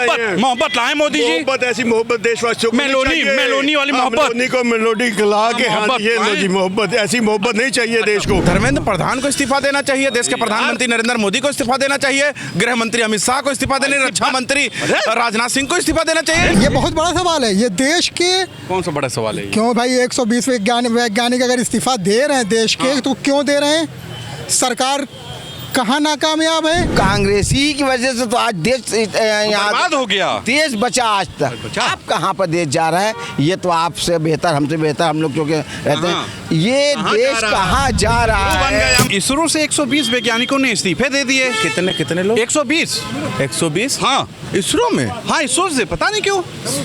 मोहब्बत लाए मोदी जी। मोहब्बत, ऐसी मोहब्बत देशवासियों को मेलोनी वाली मोहब्बत। मेलोनी को मेलोडी खिला के ये लो जी मोहब्बत, ऐसी मोहब्बत नहीं चाहिए देश को। धर्मेंद्र प्रधान को इस्तीफा देना चाहिए, देश के प्रधानमंत्री नरेंद्र मोदी को इस्तीफा देना चाहिए, गृह मंत्री अमित शाह को इस्तीफा देना, रक्षा मंत्री राजनाथ सिंह को इस्तीफा देना चाहिए। ये बहुत बड़ा सवाल है, ये देश के। कौन सा बड़ा सवाल है? क्यों भाई 120 वैज्ञानिक अगर इस्तीफा दे रहे हैं देश के, तो क्यों दे रहे हैं? सरकार कहाँ नाकामयाब है? कांग्रेसी की वजह से तो आज देश बर्बाद हो गया, देश बचा आज तक। आप कहाँ पर देश जा रहा है, ये तो आपसे बेहतर, हमसे बेहतर हम लोग क्योंकि रहते हैं, ये देश कहाँ जा रहा है। इसरो से 120 वैज्ञानिकों ने इस्तीफे दे दिए। कितने लोग? 120। हाँ, इसरो में। हाँ, इसरो से पता नहीं क्यों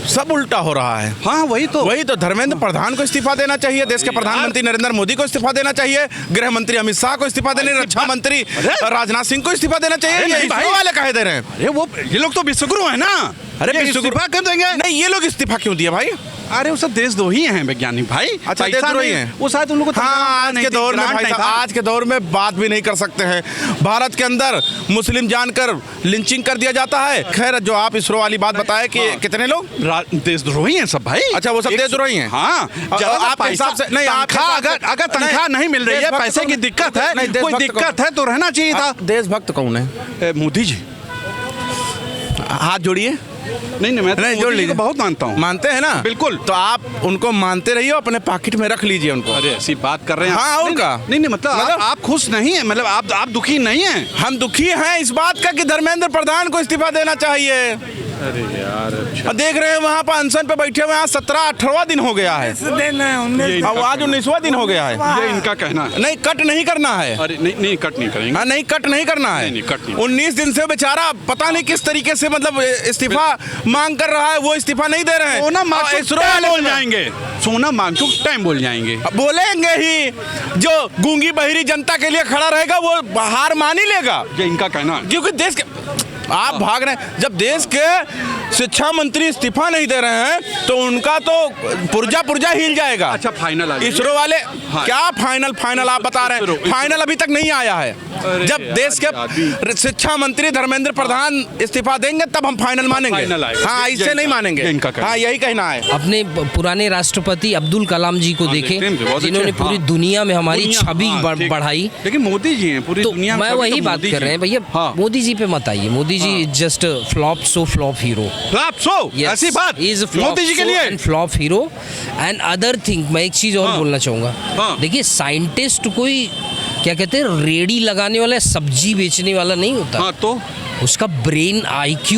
सब उल्टा हो रहा है। हाँ वही तो धर्मेंद्र प्रधान को इस्तीफा देना चाहिए, देश के प्रधानमंत्री नरेंद्र मोदी को इस्तीफा देना चाहिए, गृह मंत्री अमित शाह को इस्तीफा देना, रक्षा मंत्री राजनाथ सिंह को इस्तीफा देना चाहिए। ये इसरो वाले कहे दे रहे हैं। अरे वो ये लोग तो विश्वगुरु है ना। अरे इस्तीफा कर देंगे? नहीं, ये लोग इस्तीफा क्यों दिए भाई? अरे वो सब देशद्रोही हैं वैज्ञानिक भाई। अच्छा, देशद्रोही हैं वो शायद उन लोगों को। हाँ, आज के दौर में भाई साहब, आज के दौर में बात भी नहीं कर सकते हैं। भारत के अंदर मुस्लिम जानकर लिंचिंग कर दिया जाता है। खैर, जो आप इसरो वाली बात बताए कि कितने लोग देशद्रोही हैं सब भाई। अच्छा, वो सब देशद्रोही हैं। हाँ, आपके हिसाब से नहीं, अगर तंख्वाह नहीं मिल रही है, पैसे की दिक्कत है, कोई दिक्कत है तो रहना चाहिए था। देशभक्त कौन है? मोदी जी। हाथ जोड़िए। नहीं मैं नहीं, जोड़ लीजिए। बहुत मानता हूँ। मानते हैं ना? बिल्कुल। तो आप उनको मानते रहिए, अपने पॉकेट में रख लीजिए उनको। अरे ऐसी बात कर रहे हैं। हाँ, और का? नहीं मतलब आप खुश नहीं है, मतलब आप दुखी नहीं हैं? हम दुखी हैं इस बात का कि धर्मेंद्र प्रधान को इस्तीफा देना चाहिए। अरे यार, अच्छा। देख रहे हैं वहाँ पर अनशन पे बैठे हुए, 17-18वां दिन हो गया है, अब आज 19वां दिन हो गया है। ये इनका कहना है। नहीं, कट नहीं करना है। अरे नहीं कट नहीं करेंगे। हाँ, नहीं, कट नहीं करना है। नहीं, कट नहीं। 19 दिन से बेचारा पता नहीं किस तरीके से मतलब इस्तीफा मांग कर रहा है, वो इस्तीफा नहीं दे रहे हैं। सोना मांग बोल जाएंगे, सोना मांग टाइम बोल जाएंगे। बोलेंगे ही, जो गूंगी बहिरी जनता के लिए खड़ा रहेगा वो हार मान ही लेगा। ये इनका कहना है। क्योंकि देश के आप भाग रहे हैं, जब देश के शिक्षा मंत्री इस्तीफा नहीं दे रहे हैं तो उनका तो पुर्जा हिल जाएगा। अच्छा, फाइनल इसरो वाले। हाँ। क्या फाइनल आप बता रहे हैं? फाइनल अभी तक नहीं आया है। जब देश के शिक्षा मंत्री धर्मेंद्र प्रधान इस्तीफा देंगे तब हम फाइनल मानेंगे। हाँ, इससे नहीं मानेंगे। हाँ, यही कहना है। अपने पुराने राष्ट्रपति अब्दुल कलाम जी को देखें, जिन्होंने पूरी दुनिया में हमारी छवि बढ़ाई। लेकिन मोदी जी हैं पूरी दुनिया में। मैं वही बात कर रहे हैं भैया, मोदी जी पे मत आइए। Modi ji just flop hero. ऐसी बात मोदी जी के लिए flop hero. And other thing, मैं एक चीज और बोलना चाहूंगा। देखिए, साइंटिस्ट कोई क्या कहते हैं, रेडी लगाने वाला, सब्जी बेचने वाला नहीं होता। हाँ, तो उसका brain IQ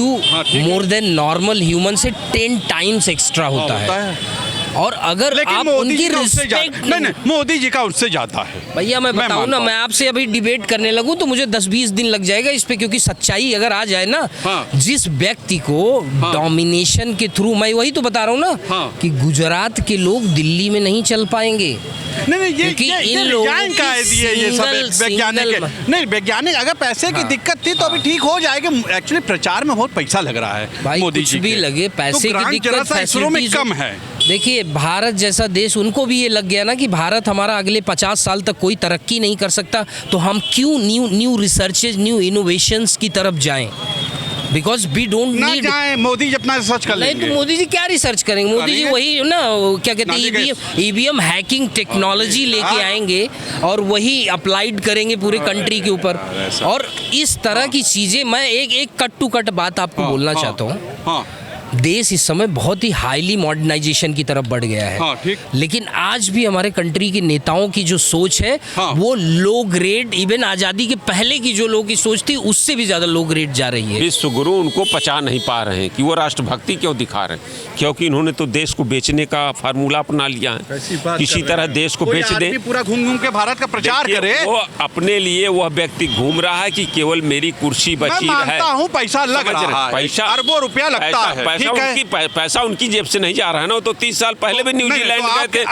more than normal human से 10 टाइम्स एक्स्ट्रा होता है। और अगर आप उनकी रिस्पेक्ट नहीं, मोदी जी का उससे ज्यादा है भैया। मैं बताऊं ना, मैं आपसे अभी डिबेट करने लगूं तो मुझे 10-20 दिन लग जाएगा इस पे, क्योंकि सच्चाई अगर आ जाए ना, जिस व्यक्ति को डोमिनेशन के थ्रू, मैं वही तो बता रहा हूं ना कि गुजरात के लोग दिल्ली में नहीं चल पाएंगे। नहीं, ये रिजाइन का है ये सब वैज्ञानिक। नहीं, वैज्ञानिक अगर पैसे की दिक्कत थी तो अभी ठीक हो जाएगी। एक्चुअली प्रचार में बहुत पैसा लग रहा है मोदी जी भी लगे, पैसे की दिक्कत इसरो में कम है। देखिए, भारत जैसा देश, उनको भी ये लग गया ना कि भारत हमारा अगले 50 साल तक कोई तरक्की नहीं कर सकता, तो हम क्यों न्यू रिसर्चेज, न्यू इनोवेशंस की तरफ जाएं? Because we don't need. Modi ji अपना रिसर्च कर लेंगे। नहीं, तो मोदी जी क्या रिसर्च करेंगे? मोदी जी वही ना, क्या कहते हैं, EVM हैकिंग टेक्नोलॉजी लेके आएंगे और वही अप्लाइड करेंगे पूरे कंट्री के ऊपर। और इस तरह की चीजें, मैं एक कट टू कट बात आपको बोलना चाहता हूँ। देश इस समय बहुत ही हाईली मॉडर्नाइजेशन की तरफ बढ़ गया है। लेकिन आज भी हमारे कंट्री के नेताओं की जो सोच है वो लो ग्रेड, इवन आज़ादी के पहले की जो लोगों की सोच थी उससे भी ज़्यादा लो ग्रेड जा रही है। विश्वगुरु उनको पचा नहीं पा रहे हैं कि वो राष्ट्रभक्ति क्यों दिखा रहे हैं, क्योंकि इन्होंने तो देश को बेचने का फार्मूला अपना लिया है। किसी तरह देश को बेच दे, पूरा घूम के भारत का प्रचार करे। वो अपने लिए वह व्यक्ति घूम रहा है कि केवल मेरी कुर्सी बची है। पैसा लग रहा है, पैसा अरबों रुपया लगता है। पैसा उनकी जेब से नहीं जा रहा है ना। वो तो 30 साल पहले भी न्यूजीलैंड गए थे।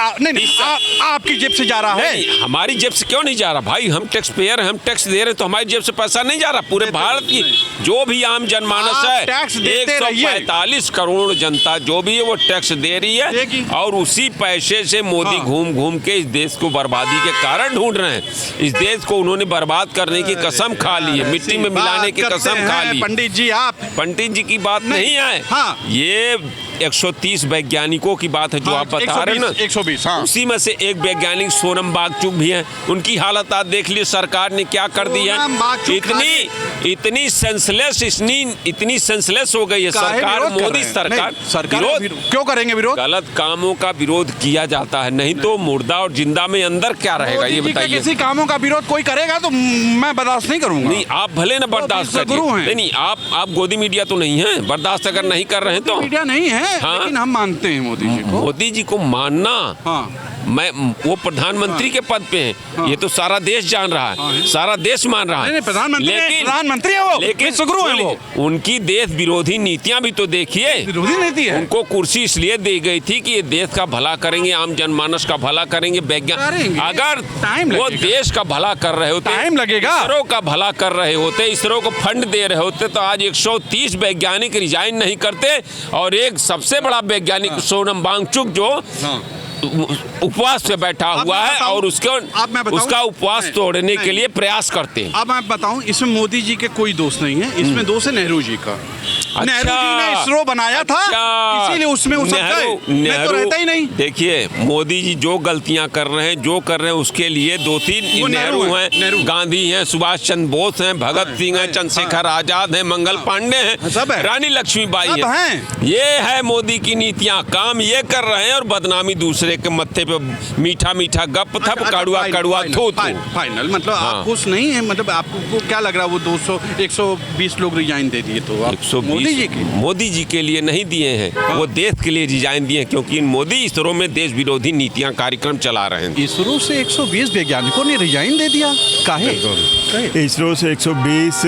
आपकी जेब से जा रहा है। हमारी जेब से क्यों नहीं जा रहा भाई? हम टैक्स पेयर हैं, हम टैक्स दे रहे हैं, तो हमारी जेब से पैसा नहीं जा रहा। पूरे भारत की जो भी आम जनमानस है, 145 करोड़ जनता जो भी है वो टैक्स दे रही है, और उसी पैसे से मोदी घूम घूम के इस देश को बर्बादी के कारण ढूंढ रहे हैं। इस देश को उन्होंने बर्बाद करने की कसम खा ली है, मिट्टी में मिलाने की कसम खा ली। पंडित जी, आप पंडित जी की बात नहीं है। हाँ। ये 130 वैज्ञानिकों की बात है जो आप बता रहे हैं ना, 120। हाँ। उसी में से एक वैज्ञानिक सोनम बागचुक भी हैं। उनकी हालत आप देख लीजिए, सरकार ने क्या कर दी है। इतनी सेंसलेस इतनी सेंसलेस हो गई है सरकार, मोदी सरकार। विरोध क्यों करेंगे? विरोध गलत कामों का विरोध किया जाता है, नहीं तो मुर्दा और जिंदा में अंदर क्या रहेगा ये बताइए। किसी कामों का विरोध कोई करेगा तो मैं बर्दाश्त नहीं करूंगा। नहीं, आप भले ना बर्दाश्त करिए। नहीं, आप गोदी मीडिया तो नहीं है, बर्दाश्त अगर नहीं कर रहे हैं तो मीडिया नहीं है। हाँ? लेकिन हम मानते हैं मोदी जी को मानना। हाँ। मैं वो प्रधानमंत्री के पद पे हैं। हाँ। ये तो सारा देश जान रहा है, सारा देश मान रहा है। प्रधानमंत्री है वो, लेकिन विश्वगुरु है वो। उनकी देश विरोधी नीतियां भी तो देखिए। विरोधी नीति है। उनको कुर्सी इसलिए दी गई थी कि ये देश का भला करेंगे, आम जनमानस का भला करेंगे। अगर वो देश का भला कर रहे होते, टाइम लगेगा। इसरो का भला कर रहे होते, इसरो को फंड दे रहे होते, तो आज 130 वैज्ञानिक रिजाइन नहीं करते। और एक सबसे बड़ा वैज्ञानिक सोनम वांगचुक जो उपवास पे बैठा हुआ है और उसका उपवास तोड़ने के लिए प्रयास करते हैं। अब मैं बताऊं, इसमें मोदी जी के कोई दोष नहीं है, इसमें दोष है नेहरू जी का। नेहरू जी ने इसरो बनाया था, इसीलिए उसमें तो रहता ही नहीं। देखिए, मोदी जी जो गलतियां कर रहे हैं, जो कर रहे हैं, उसके लिए 2-3 नेहरू हैं, गांधी हैं, सुभाष चंद्र बोस हैं, भगत सिंह हैं, चंद्रशेखर आजाद हैं, मंगल पांडे हैं, रानी लक्ष्मीबाई हैं। ये है मोदी की नीतियां। काम ये कर रहे हैं और बदनामी दूसरे के मत्थे पे मीठा मीठा गप थप, कड़ुआ कड़ुआ थू। फाइनल मतलब आप खुश नहीं है? मतलब आपको क्या लग रहा है वो 120 लोग रिजाइन दे दिए? तो 120 मोदी जी के लिए नहीं दिए हैं। हाँ। वो देश के लिए रिजाइन दिए, क्योंकि मोदी इसरो में देश विरोधी नीतियां कार्यक्रम चला रहे हैं। इसरो से 120 वैज्ञानिकों ने रिजाइन दे दिया। काहे? इसरो से 120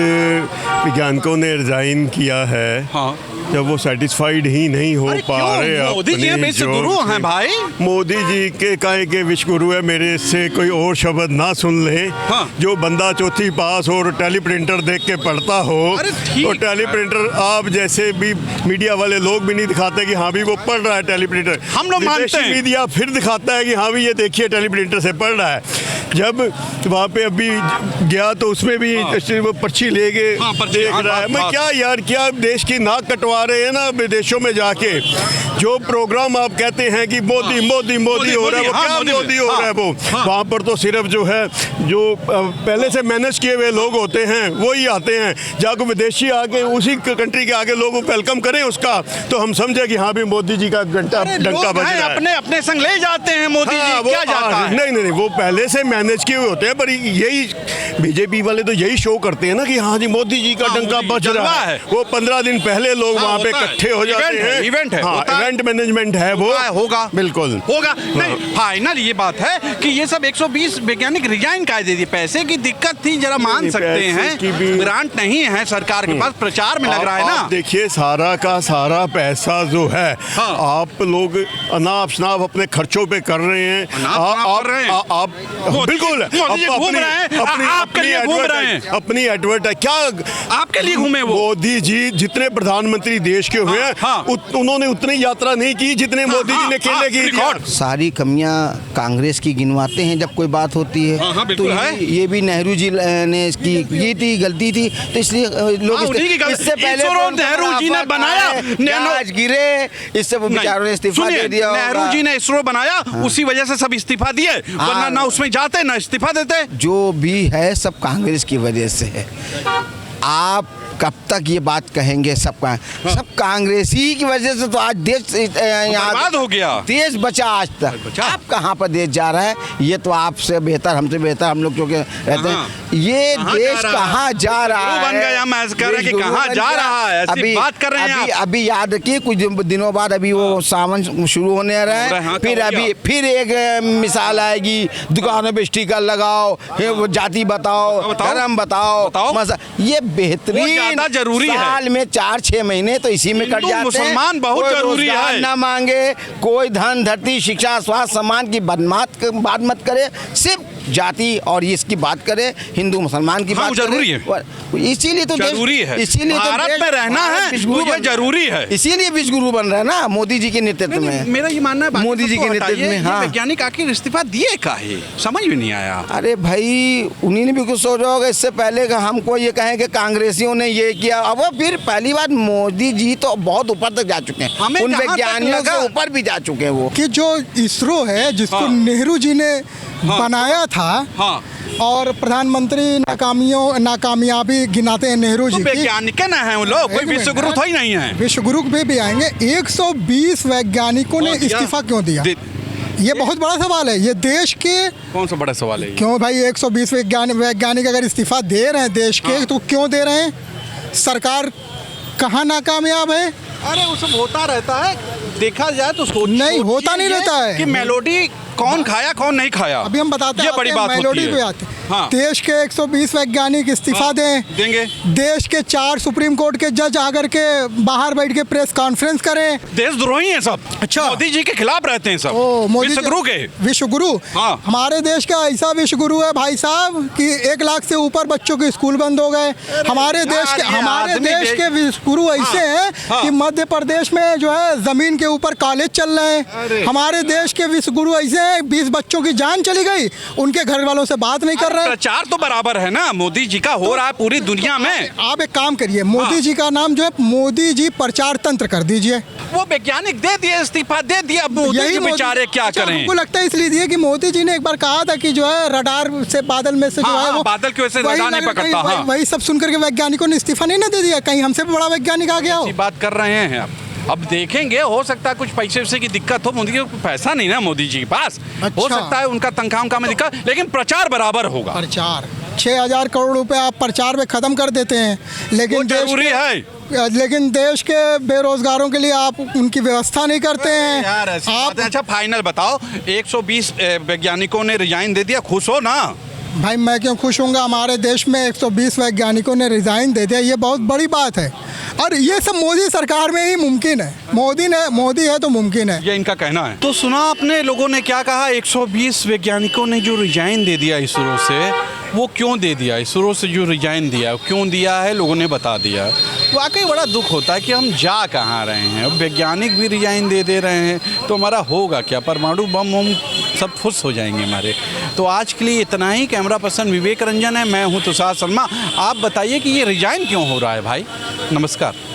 वैज्ञानिकों ने रिजाइन किया है। हाँ। जब वो सेटिस्फाइड ही नहीं हो पा रहे। मोदी जी विश्वगुरु हैं भाई। मोदी जी के काहे के विश्वगुरु है, मेरे से कोई और शब्द ना सुन ले। हाँ। जो बंदा चौथी पास हो और टेलीप्रिंटर देख के पढ़ता हो, और टेलीप्रिंटर आप जैसे भी मीडिया वाले लोग भी नहीं दिखाते कि हाँ भी वो पढ़ रहा है टेलीप्रिंटर। हम लोग मानते हैं। मीडिया फिर दिखाता है कि हाँ भी ये देखिए टेलीप्रिंटर से पढ़ रहा है। जब वहाँ पे अभी गया तो उसमें भी वो पर्ची ले गए, देख रहा है। मैं क्या यार, क्या देश की नाक कटवा रहे हैं ना विदेशों में जाके। जो प्रोग्राम आप कहते हैं कि मोदी मोदी मोदी हो रहा है, वो क्या मोदी हो रहा है? वो वहाँ पर तो सिर्फ जो है, जो पहले से मैनेज किए हुए लोग होते हैं वही आते हैं। जाकर विदेशी आके उसी कंट्री के आगे लोग वेलकम करें उसका, तो हम समझे कि हाँ भी मोदी जी का डंका बज रहा है। अपने संग ले जाते हैं मोदी जी, क्या जाता है? नहीं, वो पहले से मैनेज किए हुए होते हैं। पर यही बीजेपी वाले तो यही शो करते हैं ना कि हाँ जी मोदी जी का डंका बज रहा है। वो 15 दिन पहले लोग वहाँ पे इकट्ठे हो जाते हैं। इवेंट है, इवेंट मैनेजमेंट है वो। होगा, बिल्कुल होगा। नहीं, फाइनल ये बात है कि ये सब 120 वैज्ञानिक रिजाइन काहे दे दिए? पैसे की दिक्कत थी, जरा मान सकते हैं। ग्रांट नहीं है सरकार के पास, प्रचार में लग रहा है ना। देखिए, सारा का सारा पैसा जो है आप लोग अनाप शनाप अपने खर्चों पे कर रहे हैं। आप बिल्कुल अपनी एडवर्टाइज क्या आपके लिए घूमे वो? मोदी जी जितने प्रधानमंत्री देश के हुए हैं, उन्होंने उतनी यात्रा नहीं की जितने मोदी जी ने केले की। सारी कमियां कांग्रेस की गिनवाते हैं जब कोई बात होती है। तो ये भी नेहरू जी ने की थी, गलती थी, तो इसलिए लोग इससे पहले नेहरू जी ने बनाया, गिरे, इससे वो बेचारों ने इस्तीफा दे दिया। नेहरू जी ने इसरो बनाया, उसी वजह से सब इस्तीफा दिए, वरना ना उसमें जाते ना इस्तीफा देते। जो भी है सब कांग्रेस की वजह से है। आप कब तक ये बात कहेंगे? सब कांग्रेसी की वजह से तो आज देश बर्बाद हो गया, देश बचा आज तक। आप कहाँ पर देश जा रहा है? ये तो आपसे बेहतर, हमसे बेहतर हम लोग क्योंकि रहते हैं। ये देश कहाँ जा रहा है? बन गया, मैं कह रहा कि कहाँ जा रहा है, ऐसी बात कर रहे हैं। अभी याद रखिए, कुछ दिनों बाद अभी वो सावन शुरू होने रहा है। फिर एक मिसाल आएगी, दुकानों पे स्टिकर लगाओ, जाति बताओ, धर्म बताओ। ये बेहतरीन ज्यादा जरूरी है। साल में 4-6 महीने तो इसी में कट जाते हैं। मुसलमान बहुत कोई जरूरी रोजगार है। ना मांगे, कोई धन धरती शिक्षा स्वास्थ्य सम्मान की बात मत करे, सिर्फ जाति और इसकी बात करे, हिंदू मुसलमान की बात जरूरी है, इसीलिए तो जरूरी है, इसीलिए तो भारत में रहना है, ये जरूरी है, इसीलिए विश्वगुरु बन रहा है ना मोदी जी के नेतृत्व में। मेरा ये मानना है मोदी जी के नेतृत्व में। हाँ, वैज्ञानिक आखिर इस्तीफा दिए काहे, समझ में नहीं आया। अरे भाई उन्हीं ने भी कुछ सोचा होगा इससे पहले कि हमको ये कहें कि कांग्रेसियों ने ये किया। अब वो फिर पहली बात मोदी जी तो बहुत ऊपर तक जा चुके हैं, उन वैज्ञानिकों से ऊपर भी जा चुके हैं वो। कि जो इसरो है जिसको नेहरू जी ने बनाया था, और प्रधानमंत्री नाकामयाबी गिनाते हैं नेहरू जी की। वैज्ञानिक ना है वो लोग, कोई विश्वगुरु थोड़ी नहीं है। विश्वगुरु पे भी आएंगे। 120 वैज्ञानिकों ने इस्तीफा क्यों दिया? ये बहुत बड़ा सवाल है। ये देश के कौन सा बड़ा सवाल है? क्यों भाई 120 वैज्ञानिक अगर इस्तीफा दे रहे हैं देश के, तो क्यों दे रहे हैं? सरकार कहाँ नाकामयाब है? अरे वो सब होता रहता है, देखा जाए तो नहीं होता नहीं रहता है कि मेलोडी कौन खाया कौन नहीं खाया। अभी हम बताते हैं, ये बड़ी बात मेलोडी पे आते हैं। हाँ। देश के 120 वैज्ञानिक इस्तीफा देंगे। देश के 4 सुप्रीम कोर्ट के जज आकर के बाहर बैठ के प्रेस कॉन्फ्रेंस करें। देशद्रोही हैं सब। अच्छा, मोदी जी के खिलाफ रहते हैं सब। विश्वगुरु के विश्वगुरु। हाँ। हमारे देश का ऐसा विश्वगुरु है भाई साहब कि 1 लाख से ऊपर बच्चों के स्कूल बंद हो गए। हमारे देश के विश्वगुरु ऐसे हैं कि मध्य प्रदेश में जो है जमीन के ऊपर कॉलेज चल रहे हैं। हमारे देश के विश्वगुरु ऐसे हैं 20 बच्चों की जान चली गई, उनके घर वालों से बात नहीं कर रहे। प्रचार तो बराबर है ना, मोदी जी का हो रहा है पूरी दुनिया में। आप एक काम करिए, मोदी जी का नाम जो है मोदी जी प्रचार तंत्र कर दीजिए। वो वैज्ञानिक दे दिए इस्तीफा, दे दिया। मोदी जी बेचारे क्या करें? हमको लगता है इसलिए दिए कि मोदी जी ने एक बार कहा था कि जो है रडार से बादल में से जो है वो बादल की वजह से रडार नहीं पकड़ता। वही सब सुनकर के वैज्ञानिकों ने इस्तीफा नहीं ना दे दिया। कहीं हमसे भी बड़ा वैज्ञानिक आ गया हो। बात कर रहे हैं अब देखेंगे, हो सकता है कुछ पैसे की दिक्कत हो। मोदी जी को पैसा नहीं ना मोदी जी के पास। अच्छा। हो सकता है उनका तनख्वाह में दिक्कत, लेकिन प्रचार बराबर होगा। प्रचार 6000 करोड़ रुपए आप प्रचार में खत्म कर देते हैं, लेकिन जरूरी है, लेकिन देश के बेरोजगारों के लिए आप उनकी व्यवस्था नहीं करते हैं आप। अच्छा फाइनल बताओ, 120 वैज्ञानिकों ने रिजाइन दे दिया, खुश हो ना? भाई मैं क्यों खुश होऊंगा? हमारे देश में 120 वैज्ञानिकों ने रिजाइन दे दिया, ये बहुत बड़ी बात है। और ये सब मोदी सरकार में ही मुमकिन है। मोदी है तो मुमकिन है, ये इनका कहना है। तो सुना आपने लोगों ने क्या कहा, 120 वैज्ञानिकों ने जो रिजाइन दे दिया इसरो से, वो क्यों दे दिया? इसरो से जो रिजाइन दिया क्यों दिया है, लोगों ने बता दिया। वाकई बड़ा दुख होता है कि हम जा कहाँ रहे हैं। वैज्ञानिक भी रिजाइन दे रहे हैं तो हमारा होगा क्या? परमाणु बम हम सब फुस हो जाएंगे हमारे। तो आज के लिए इतना ही। कैमरा पर्सन विवेक रंजन है, मैं हूँ तुषार शर्मा। आप बताइए कि ये रिजाइन क्यों हो रहा है भाई? नमस्कार।